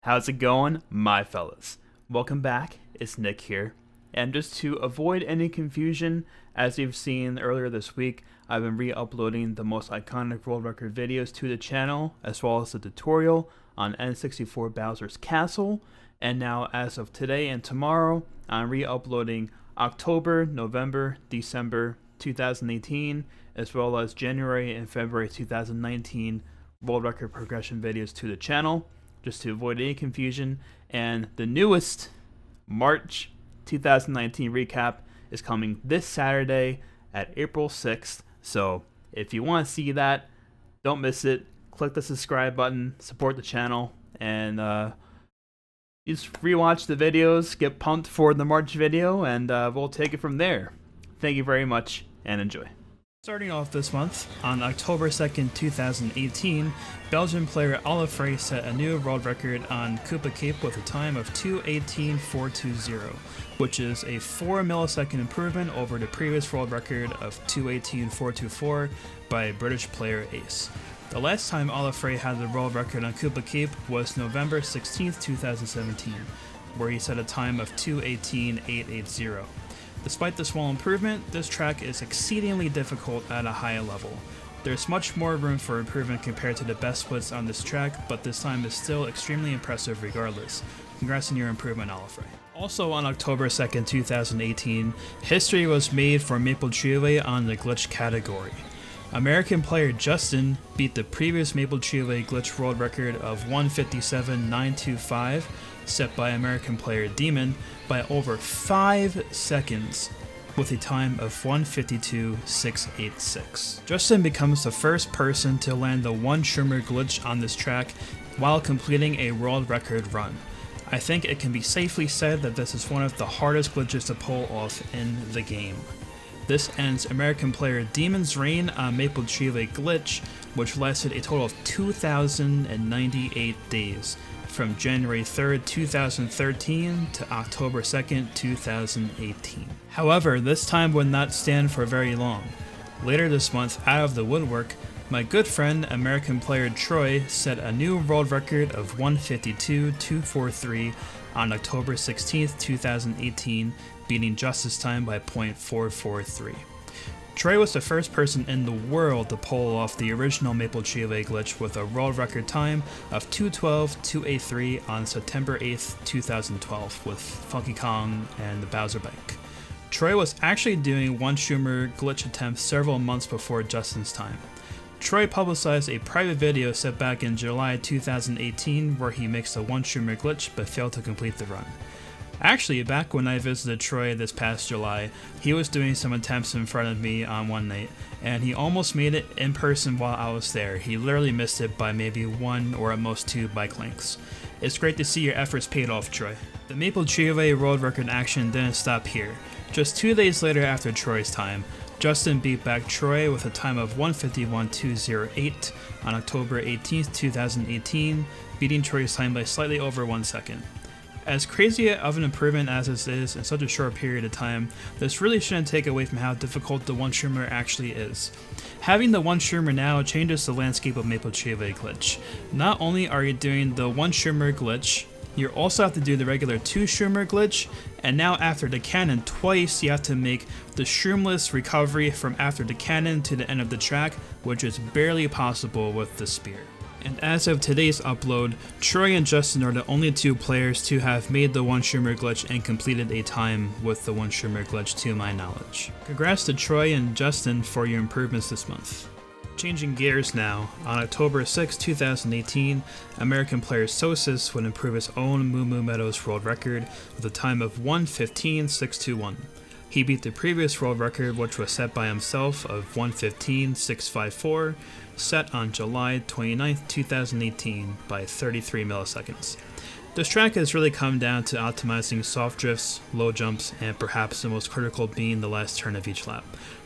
How's it going, my fellas? Welcome back, it's Nick here. And just to avoid any confusion, as you've seen earlier this week, I've been re-uploading the most iconic world record videos to the channel, as well as the tutorial on N64 Bowser's Castle. And now, as of today and tomorrow, I'm re-uploading October, November, December 2018, as well as January and February 2019 world record progression videos to the channel, just to avoid any confusion. And the newest March 2019 recap is coming this Saturday at April 6th. So if you want to see that, don't miss it. Click the subscribe button, support the channel, and just rewatch the videos, get pumped for the March video, and we'll take it from there. Thank you very much, and enjoy. Starting off this month, on October 2nd, 2018, Belgian player EmilP set a new world record on Koopa Cape with a time of 2:18.420, which is a 4 millisecond improvement over the previous world record of 2:18.424 by British player Ace. The last time EmilP had the world record on Koopa Cape was November 16th, 2017, where he set a time of 2:18.880. Despite the small improvement, this track is exceedingly difficult at a high level. There's much more room for improvement compared to the best splits on this track, but this time is still extremely impressive regardless. Congrats on your improvement, EmilP. Also on October 2nd, 2018, history was made for MapleTree on the glitch category. American player Justin beat the previous MapleTree glitch world record of 1:57.925, set by American player Demon, by over 5 seconds with a time of 1:52.686. Justin becomes the first person to land the one shimmer glitch on this track while completing a world record run. I think it can be safely said that this is one of the hardest glitches to pull off in the game. This ends American player Demon's reign on MapleTree glitch, which lasted a total of 2,098 days, from January 3rd, 2013 to October 2nd, 2018. However, this time would not stand for very long. Later this month, out of the woodwork, my good friend American player Troy set a new world record of 1:52.243 on October 16th, 2018, beating Justice time by 0.443. Troy was the first person in the world to pull off the original MapleTree glitch with a world record time of 2:12.283 on September 8th, 2012 with Funky Kong and the Bowser Bike. Troy was actually doing one shimmer glitch attempts several months before Justin's time. Troy publicized a private video set back in July 2018 where he makes a one shimmer glitch but failed to complete the run. Actually, back when I visited Troy this past July, he was doing some attempts in front of me on one night, and he almost made it in person while I was there. He literally missed it by maybe 1 or at most 2 bike lengths. It's great to see your efforts paid off, Troy. The MapleTree world record action didn't stop here. Just 2 days later after Troy's time, Justin beat back Troy with a time of 1:51.208 on October 18th, 2018, beating Troy's time by slightly over 1 second. As crazy of an improvement as this is in such a short period of time, this really shouldn't take away from how difficult the one shimmer actually is. Having the one shimmer now changes the landscape of MapleTree glitch. Not only are you doing the one shimmer glitch, you also have to do the regular 2 shimmer glitch, and now after the cannon twice you have to make the shroomless recovery from after the cannon to the end of the track, which is barely possible with the spear. And as of today's upload, Troy and Justin are the only 2 players to have made the one shimmer glitch and completed a time with the one shimmer glitch to my knowledge. Congrats to Troy and Justin for your improvements this month. Changing gears now, on October 6, 2018, American player Sosis would improve his own Moo Moo Meadows world record with a time of 1:15.621. He beat the previous world record, which was set by himself, of 1:15.654, set on July 29th, 2018 by 33 milliseconds. This track has really come down to optimizing soft drifts, low jumps, and perhaps the most critical being the last turn of each lap.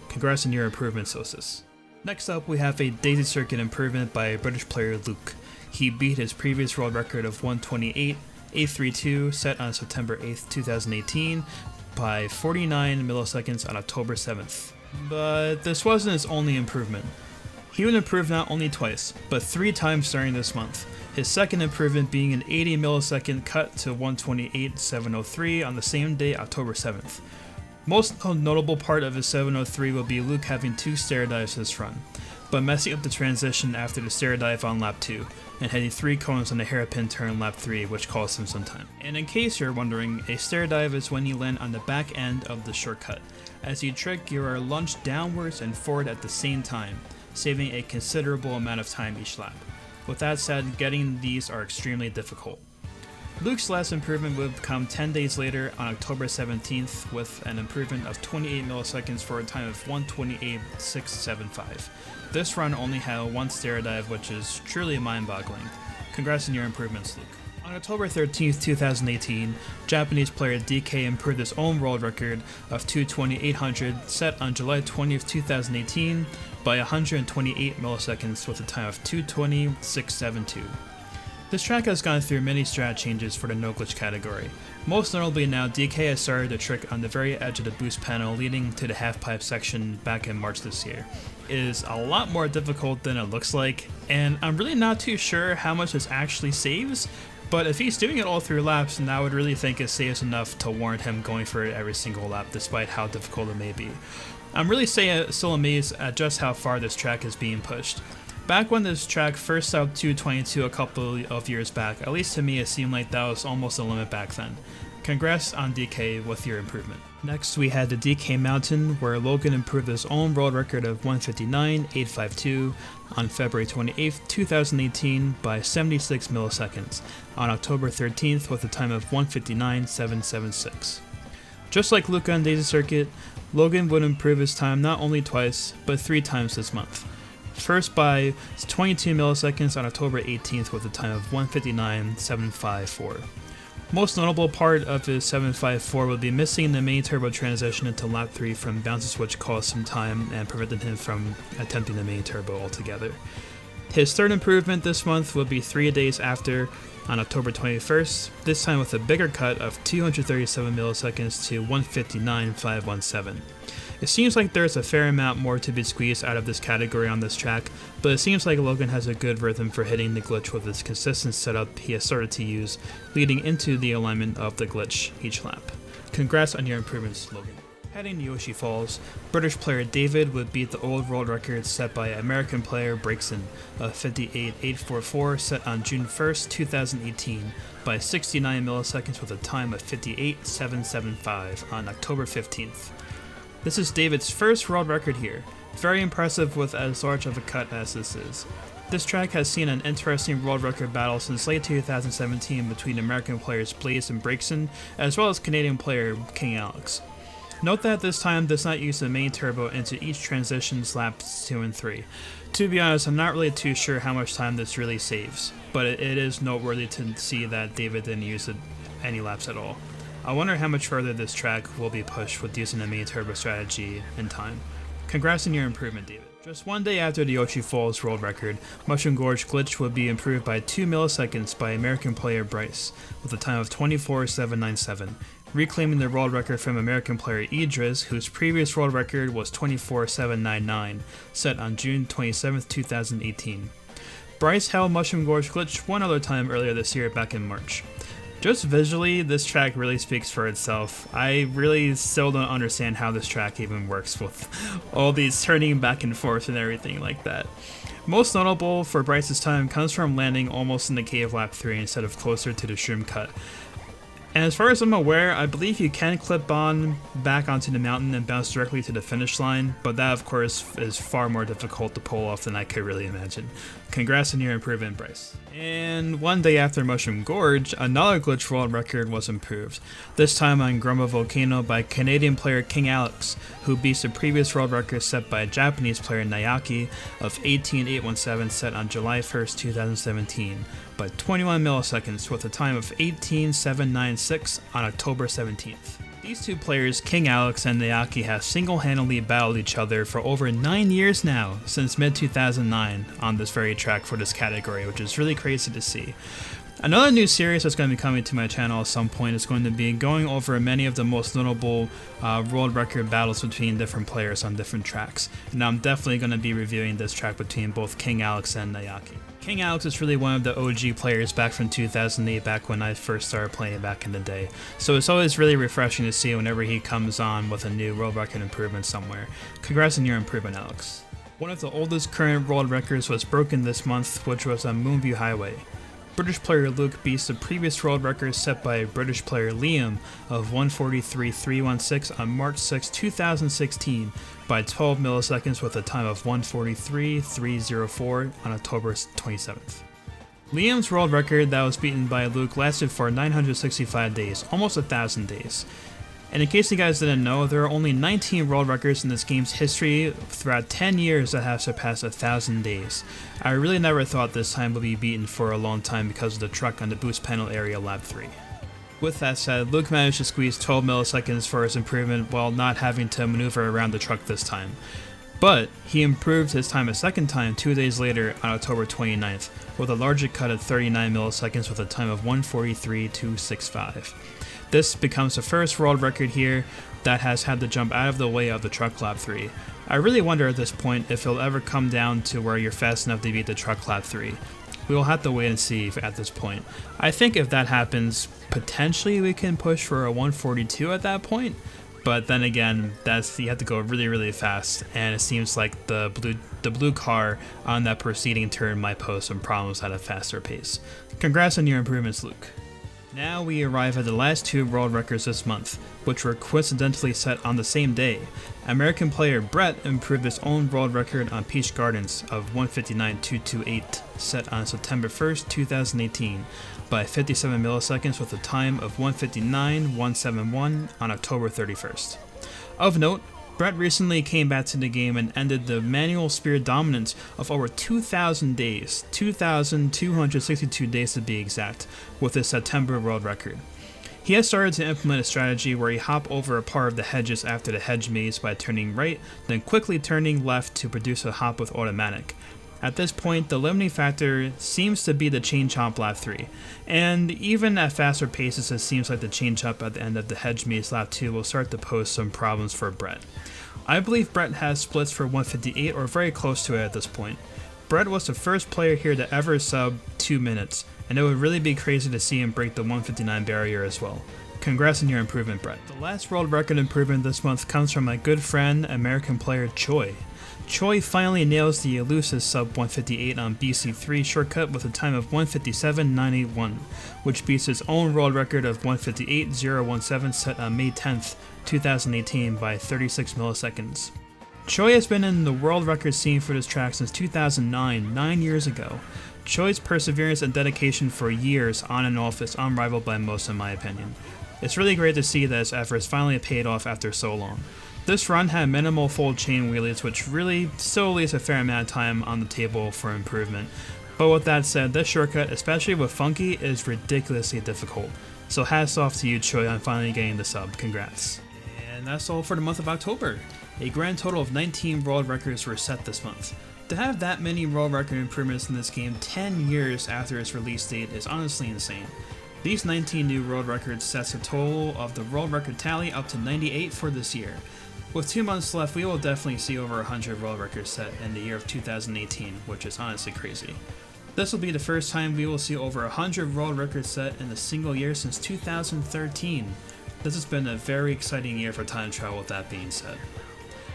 Congrats on your improvement, Sosis. Next up, we have a Daisy Circuit improvement by British player Luke. He beat his previous world record of 1:28.832 set on September 8th, 2018 by 49 milliseconds on October 7th. But this wasn't his only improvement. He would improve not only twice, but 3 times during this month. his second improvement being an 80 millisecond cut to 128.703 on the same day, October 7th. Most notable part of his 703 will be Luke having 2 stair dives this run, but messing up the transition after the stair dive on lap 2, and hitting 3 cones on a hairpin turn lap 3, which cost him some time. And in case you're wondering, a stair dive is when you land on the back end of the shortcut. As you trick, you are lunged downwards and forward at the same time, saving a considerable amount of time each lap. With that said, getting these are extremely difficult. Luke's last improvement would come 10 days later on October 17th with an improvement of 28 milliseconds for a time of 128.675. This run only had 1 stair dive, which is truly mind-boggling. Congrats on your improvements, Luke. On October 13th, 2018, Japanese player DK improved his own world record of 22800 set on July 20th, 2018 by 128 milliseconds with a time of 220.672. This track has gone through many strat changes for the no glitch category. Most notably now, DK has started a trick on the very edge of the boost panel leading to the half pipe section back in March this year. It is a lot more difficult than it looks like, and I'm really not too sure how much this actually saves, but if he's doing it all through laps, then I would really think it saves enough to warrant him going for it every single lap despite how difficult it may be. I'm really still amazed at just how far this track is being pushed. Back when this track first saw 222 a couple of years back, at least to me it seemed like that was almost the limit back then. Congrats on DK with your improvement. Next we had the DK Mountain, where Logan improved his own world record of 159.852 on February 28, 2018 by 76 milliseconds on October 13th with a time of 159.776. Just like Luke on Daisy Circuit, Logan would improve his time not only twice, but 3 times this month. First by 22 milliseconds on October 18th with a time of 159.754. Most notable part of his 754 would be missing the main turbo transition into lap 3 from bounces, which caused some time and prevented him from attempting the main turbo altogether. His third improvement this month will be 3 days after, on October 21st, this time with a bigger cut of 237 milliseconds to 159.517. It seems like there's a fair amount more to be squeezed out of this category on this track, but it seems like Logan has a good rhythm for hitting the glitch with his consistent setup he has started to use leading into the alignment of the glitch each lap. Congrats on your improvements, Logan. Heading to Yoshi Falls, British player David would beat the old world record set by American player Breakson of 58.844 set on June 1st, 2018 by 69 milliseconds with a time of 58.775 on October 15th. This is David's first world record here, very impressive with as large of a cut as this is. This track has seen an interesting world record battle since late 2017 between American players Blaze and Breakson, as well as Canadian player King Alex. Note that this time does not use the main turbo into each transition's laps 2 and 3. To be honest, I'm not really too sure how much time this really saves, but it is noteworthy to see that David didn't use it any laps at all. I wonder how much further this track will be pushed with using the main turbo strategy in time. Congrats on your improvement, David. Just 1 day after the Yoshi Falls world record, Mushroom Gorge glitch would be improved by 2 milliseconds by American player Bryce, with a time of 24.797, reclaiming the world record from American player Idris, whose previous world record was 24.799, set on June 27, 2018. Bryce held Mushroom Gorge glitch one other time earlier this year back in March. Just visually, this track really speaks for itself. I really still don't understand how this track even works with all these turning back and forth and everything like that. Most notable for Bryce's time comes from landing almost in the cave lap 3 instead of closer to the shroom cut. And as far as I'm aware, I believe you can clip on back onto the mountain and bounce directly to the finish line, but that of course is far more difficult to pull off than I could really imagine. Congrats on your improvement, Bryce. And 1 day after Mushroom Gorge, another glitch world record was improved, this time on Grumba Volcano by Canadian player King Alex, who beats the previous world record set by Japanese player Nayaki of 18.817 set on July 1st, 2017 by 21 milliseconds with a time of 18.796 on October 17th. These two players, King Alex and Nayaki, have single-handedly battled each other for over 9 years now, since mid-2009, on this very track for this category, which is really crazy to see. Another new series that's going to be coming to my channel at some point is going to be going over many of the most notable world record battles between different players on different tracks, and I'm definitely going to be reviewing this track between both King Alex and Nayaki. King Alex is really one of the OG players back from 2008, back when I first started playing back in the day. So it's always really refreshing to see whenever he comes on with a new world record improvement somewhere. Congrats on your improvement, Alex. One of the oldest current world records was broken this month, which was on Moonview Highway. British player Luke beats the previous world record set by British player Liam of 1:43.316 on March 6, 2016 by 12 milliseconds with a time of 1:43.304 on October 27th. Liam's world record that was beaten by Luke lasted for 965 days, almost 1,000 days. And in case you guys didn't know, there are only 19 world records in this game's history throughout 10 years that have surpassed 1,000 days. I really never thought this time would be beaten for a long time because of the truck on the boost panel area lap 3. With that said, Luke managed to squeeze 12 milliseconds for his improvement while not having to maneuver around the truck this time. But he improved his time a second time 2 days later on October 29th with a larger cut of 39 milliseconds with a time of 1:43.265. This becomes the first world record here that has had to jump out of the way of the truck lap 3. I really wonder at this point if it'll ever come down to where you're fast enough to beat the truck lap 3. We will have to wait and see at this point. I think if that happens, potentially we can push for a 1:42 at that point, but then again, you have to go really fast, and it seems like the blue car on that preceding turn might pose some problems at a faster pace. Congrats on your improvements, Luke. Now we arrive at the last two world records this month, which were coincidentally set on the same day. American player Brett improved his own world record on Peach Gardens of 1:59.228, set on September 1st, 2018, by 57 milliseconds with a time of 1:59.171 on October 31st. Of note, Brett recently came back to the game and ended the manual spear dominance of over 2,000 days, 2,262 days to be exact, with his September world record. He has started to implement a strategy where he hop over a part of the hedges after the hedge maze by turning right, then quickly turning left to produce a hop with automatic. At this point, the limiting factor seems to be the chain chomp lap 3, and even at faster paces it seems like the chain chomp at the end of the hedge maze lap 2 will start to pose some problems for Brett. I believe Brett has splits for 1:58 or very close to it at this point. Brett was the first player here to ever sub 2 minutes, and it would really be crazy to see him break the 1:59 barrier as well. Congrats on your improvement, Brett. The last world record improvement this month comes from my good friend, American player Choi. Choi finally nails the elusive sub 1:58 on BC3 shortcut with a time of 1:57.981, which beats his own world record of 1:58.017 set on May 10th, 2018 by 36 milliseconds. Choi has been in the world record scene for this track since 2009, 9 years ago. Choi's perseverance and dedication for years on and off is unrivaled by most in my opinion. It's really great to see that his efforts finally paid off after so long. This run had minimal full chain wheelies, which really still leaves a fair amount of time on the table for improvement. But with that said, this shortcut, especially with Funky, is ridiculously difficult. So hats off to you, Choi, on finally getting the sub. Congrats. And that's all for the month of October. A grand total of 19 world records were set this month. To have that many world record improvements in this game 10 years after its release date is honestly insane. These 19 new world records sets a total of the world record tally up to 98 for this year. With 2 months left, we will definitely see over 100 world records set in the year of 2018, which is honestly crazy. This will be the first time we will see over 100 world records set in a single year since 2013. This has been a very exciting year for time travel with that being said.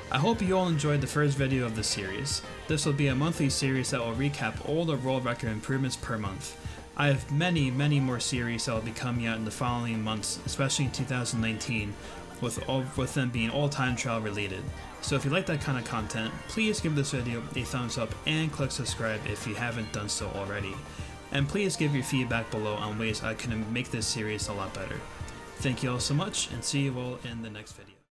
I hope you all enjoyed the first video of this series. This will be a monthly series that will recap all the world record improvements per month. I have many more series that will be coming out in the following months, especially in 2019, with them being all time trial related. So if you like that kind of content, please give this video a thumbs up and click subscribe if you haven't done so already. And please give your feedback below on ways I can make this series a lot better. Thank you all so much, and see you all in the next video.